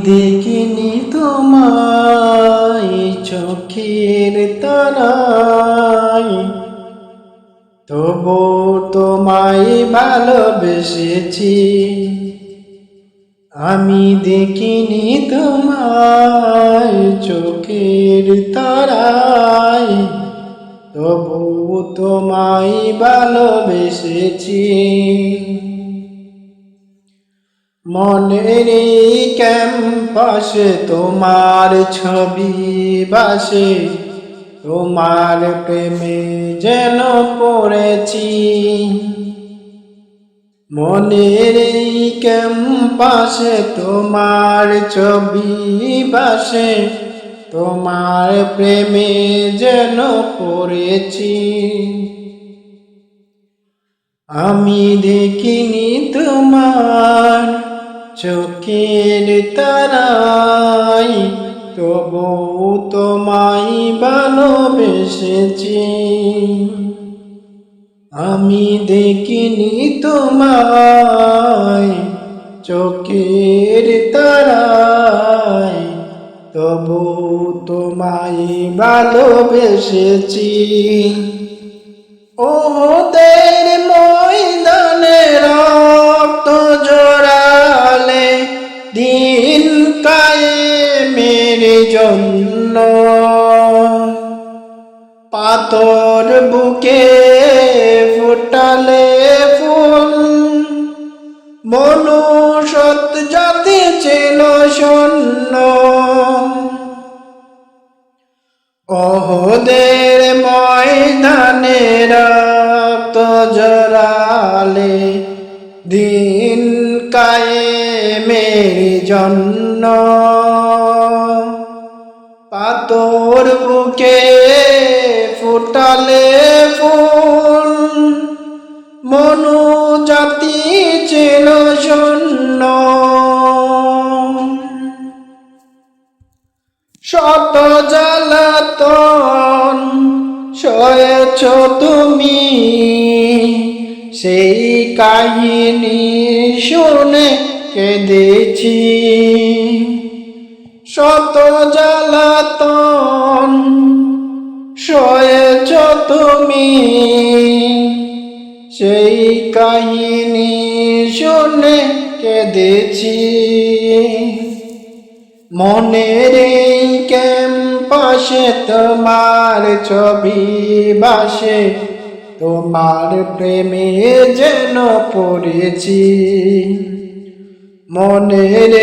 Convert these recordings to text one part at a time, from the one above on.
দেখিনি তোমায় চোখের তারায়, তবু তোমায় ভালোবেসেছি। আমি দেখিনি তোমায় চোখের তারায়, তবু তোমায় ভালোবেসেছি। মনের ক্যাম্পাসে তোমার ছবি বাসে, তোমার প্রেমে যেন পড়েছি। মনের ক্যাম্পাসে তোমার ছবি বাসে, তোমার প্রেমে যেন পড়েছি। আমি দেখিনি তোমার চোখের তারায়, তবু তোমায় ভালোবেসেছি। আমি দেখিনি তোমায় চোখের তারায়, তবু তোমায় ভালোবেসেছি। ওদের ময়দানে রক্ত জড়ালে দিন কায়েমের জন্য, পাথর বুকে ফুটালে ফুল, মনুষ্যত্ব জাতি ছিল শূন্য। ওদের ময়দানে রক্ত জড়ালে দিন কায়েমের জন্য, পাথর বুকে ফুটালে ফুল, মনু জাতি ছিল শূন্য। শত জ্বালাতন সয়েছ তুমি, সেই কাহিনী শুনে কেঁদেছি। শত জ্বালাতন সয়েছ তুমি, সেই কাহিনী শুনে কেঁদেছি। মনের ক্যাম্পাসে তোমার ছবি বাসে, তোমার প্রেমে যেন পড়েছি। মনের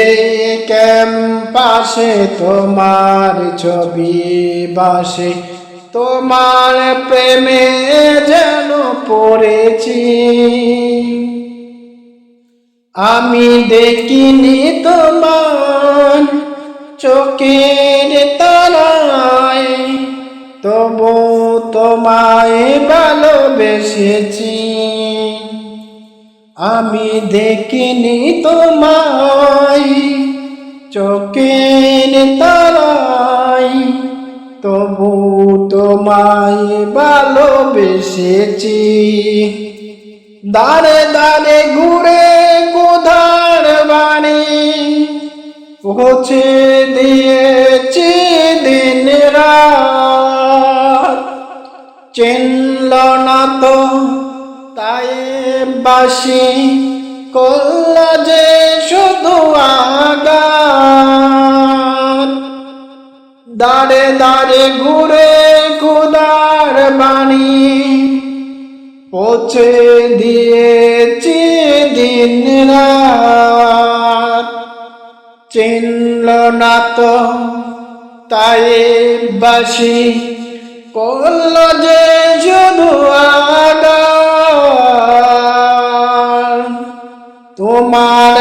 ক্যাম্পাসে তোমার ছবি বাসে, তোমার প্রেমে যেন পড়েছি। আমি দেখিনি তোমার চোখের তারায়, তবু তোমায় ভালোবেসেছি। আমি দেখিনি তোমায় চোখের তারায়, তবু তোমায় ভালোবেসেছি। দাঁড়ে দাঁড়ে ঘুরে কোধার বাড়ি, পৌঁছে দিয়েছি দিন রাত। চিনল না তো তাই বাসি, করল যে শুধু আঘাত। দাঁড়ে দাঁড়ে ঘুরে খোদার বাণী, পৌঁছে দিয়েছি দিন রাত। চিনল না তো তাই বাসি, করল যে শুধু আঘাত। তোমার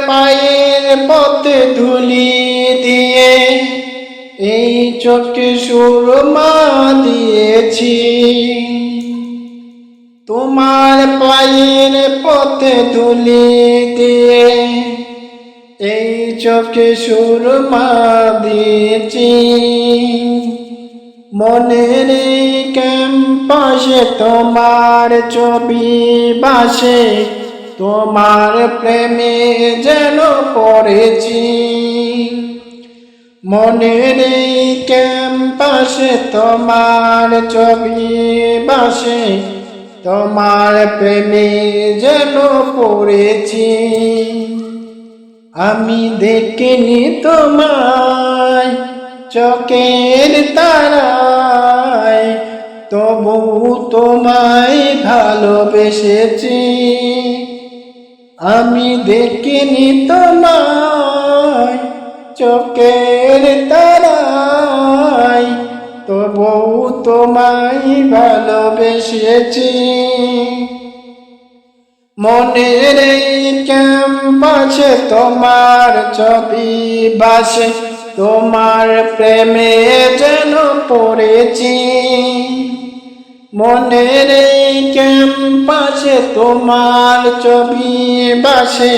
পায়ের পথে ধুলি দিয়ে, এই চোখে সুরমা দিয়েছি। তোমার পায়ের পথে ধুলি দিয়ে, এই চোখে সুরমা দিয়েছি। মনের ক্যাম্পাসে তোমার ছবি বাসে, তোমার প্রেমে যেন পড়েছি। মনের এই ক্যাম্পাসে তোমার ছবি বাসে, তোমার প্রেমে যেন পড়েছি। আমি দেখিনি তোমায় চোখের তারায়, তবু তোমায় ভালোবেসেছি। আমি দেখিনি তোমায় চোখের তারায়, তবু তোমায় ভালোবেসেছি। মনের এই ক্যাম্পাসে তোমার ছবি বাসে, তোমার প্রেমে যেন পড়েছি। মনের এই ক্যাম্পাসে তোমার ছবি বাসে,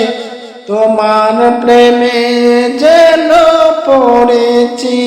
তোমার প্রেমে যেন পড়েছি।